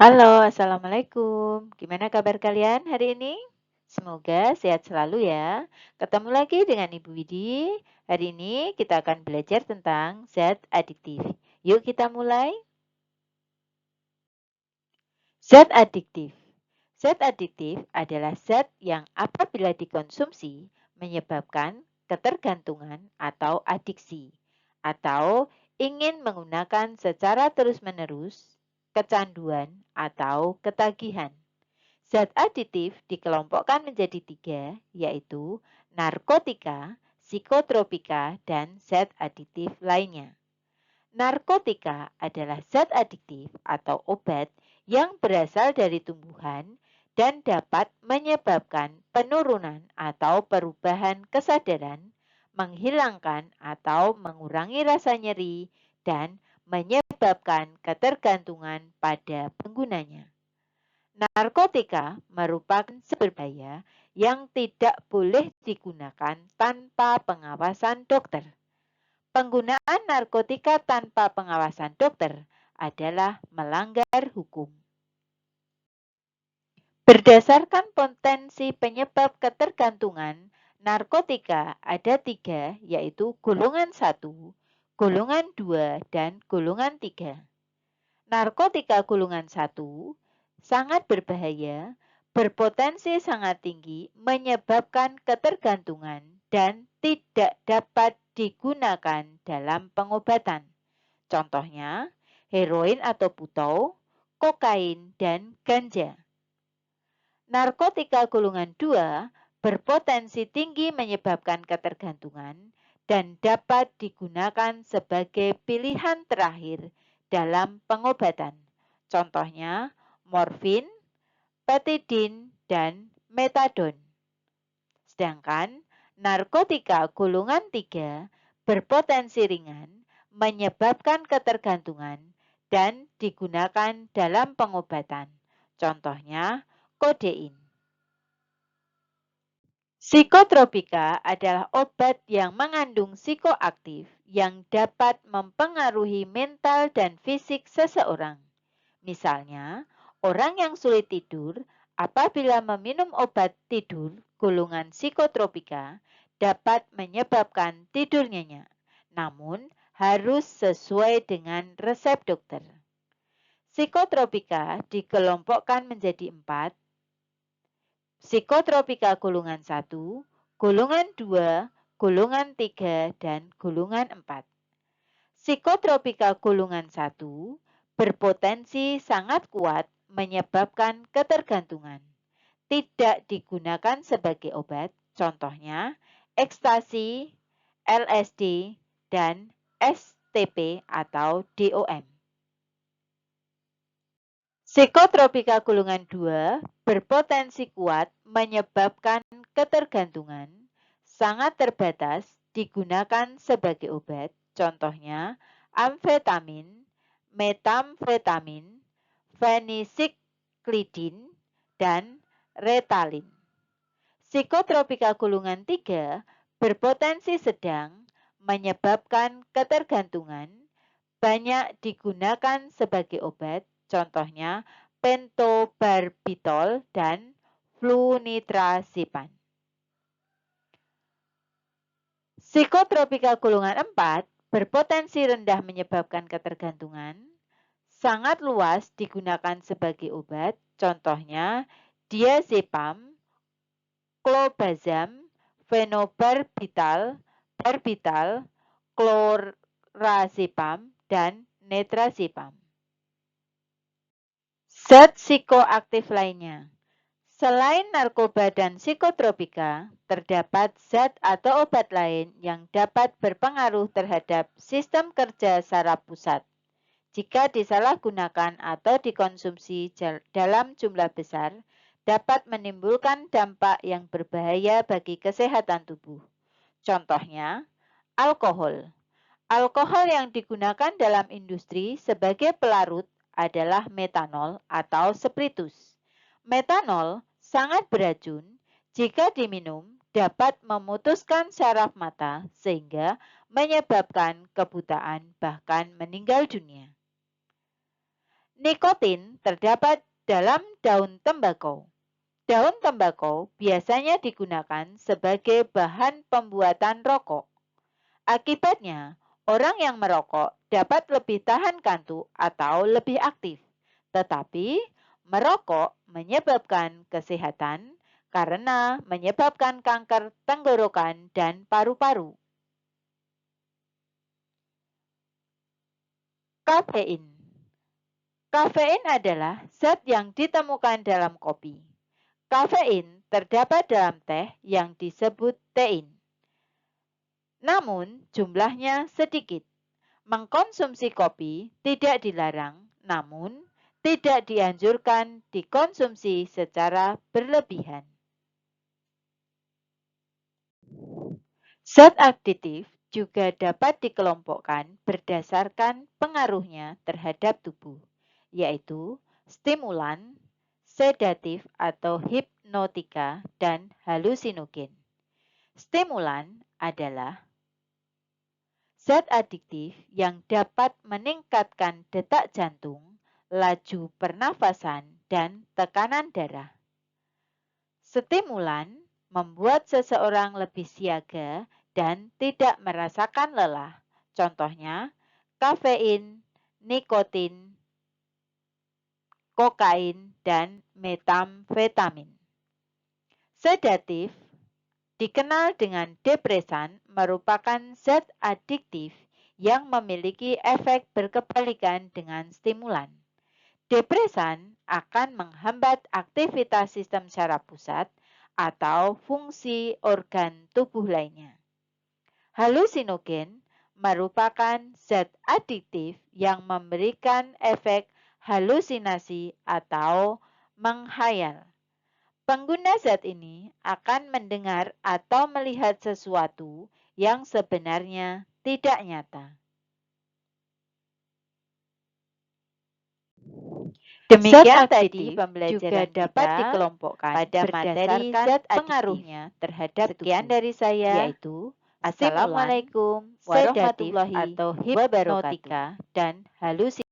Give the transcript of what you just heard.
Halo, Assalamualaikum. Gimana kabar kalian hari ini? Semoga sehat selalu ya. Ketemu lagi dengan Ibu Widi. Hari ini kita akan belajar tentang zat adiktif. Yuk kita mulai. Zat adiktif. Zat adiktif adalah zat yang apabila dikonsumsi menyebabkan ketergantungan atau adiksi, atau ingin menggunakan secara terus-menerus, kecanduan, atau ketagihan. Zat aditif dikelompokkan menjadi tiga, yaitu narkotika, psikotropika, dan zat aditif lainnya. Narkotika adalah zat adiktif atau obat yang berasal dari tumbuhan dan dapat menyebabkan penurunan atau perubahan kesadaran, menghilangkan atau mengurangi rasa nyeri, dan menyebabkan ketergantungan pada penggunanya. Narkotika merupakan berbahaya yang tidak boleh digunakan tanpa pengawasan dokter. Penggunaan narkotika tanpa pengawasan dokter adalah melanggar hukum. Berdasarkan potensi penyebab ketergantungan, narkotika ada tiga, yaitu golongan 1, golongan 2, dan golongan 3. Narkotika golongan 1 sangat berbahaya, berpotensi sangat tinggi, menyebabkan ketergantungan, dan tidak dapat digunakan dalam pengobatan. Contohnya, heroin atau putau, kokain, dan ganja. Narkotika golongan 2 berpotensi tinggi menyebabkan ketergantungan dan dapat digunakan sebagai pilihan terakhir dalam pengobatan. Contohnya, morfin, petidin, dan metadon. Sedangkan narkotika golongan 3 berpotensi ringan, menyebabkan ketergantungan, dan digunakan dalam pengobatan. Contohnya, kodein. Psikotropika adalah obat yang mengandung psikoaktif yang dapat mempengaruhi mental dan fisik seseorang. Misalnya, orang yang sulit tidur apabila meminum obat tidur golongan psikotropika dapat menyebabkan tidur nyenyak, namun harus sesuai dengan resep dokter. Psikotropika dikelompokkan menjadi 4, psikotropika golongan 1, golongan 2, golongan 3, dan golongan 4. Psikotropika golongan 1 berpotensi sangat kuat menyebabkan ketergantungan. Tidak digunakan sebagai obat, contohnya ekstasi, LSD, dan STP atau DOM. Psikotropika golongan 2 berpotensi kuat menyebabkan ketergantungan, sangat terbatas digunakan sebagai obat, contohnya amfetamin, metamfetamin, fenisiklidin, dan retalin. Psikotropika golongan 3 berpotensi sedang menyebabkan ketergantungan, banyak digunakan sebagai obat, contohnya pentobarbitol dan flunitrazepam. Psikotropika golongan 4 berpotensi rendah menyebabkan ketergantungan, sangat luas digunakan sebagai obat, contohnya diazepam, clobazam, fenobarbital, barbital, clorazepam, dan netrazepam. Zat psikoaktif lainnya. Selain narkoba dan psikotropika, terdapat zat atau obat lain yang dapat berpengaruh terhadap sistem kerja saraf pusat. Jika disalahgunakan atau dikonsumsi dalam jumlah besar, dapat menimbulkan dampak yang berbahaya bagi kesehatan tubuh. Contohnya, alkohol. Alkohol yang digunakan dalam industri sebagai pelarut adalah metanol atau spiritus. Metanol sangat beracun, jika diminum dapat memutuskan saraf mata sehingga menyebabkan kebutaan bahkan meninggal dunia. Nikotin terdapat dalam daun tembakau. Daun tembakau biasanya digunakan sebagai bahan pembuatan rokok. Akibatnya, orang yang merokok dapat lebih tahan kantuk atau lebih aktif. Tetapi, merokok menyebabkan kesehatan karena menyebabkan kanker tenggorokan dan paru-paru. Kafein. Kafein adalah zat yang ditemukan dalam kopi. Kafein terdapat dalam teh yang disebut tein. Namun, jumlahnya sedikit. Mengkonsumsi kopi tidak dilarang, namun tidak dianjurkan dikonsumsi secara berlebihan. Zat aditif juga dapat dikelompokkan berdasarkan pengaruhnya terhadap tubuh, yaitu stimulan, sedatif atau hipnotika, dan halusinogen. Stimulan adalah zat adiktif yang dapat meningkatkan detak jantung, laju pernafasan, dan tekanan darah. Stimulan membuat seseorang lebih siaga dan tidak merasakan lelah. Contohnya, kafein, nikotin, kokain, dan metamfetamin. Sedatif dikenal dengan depresan merupakan zat adiktif yang memiliki efek berkebalikan dengan stimulan. Depresan akan menghambat aktivitas sistem syaraf pusat atau fungsi organ tubuh lainnya. Halusinogen merupakan zat adiktif yang memberikan efek halusinasi atau menghayal. Pengguna zat ini akan mendengar atau melihat sesuatu yang sebenarnya tidak nyata. Demikian tadi pembelajaran juga dapat dikelompokkan pada materi zat pengaruhnya terhadap sekian tubuh, dari saya, yaitu Assalamualaikum warahmatullahi wabarakatuh dan halusinasi.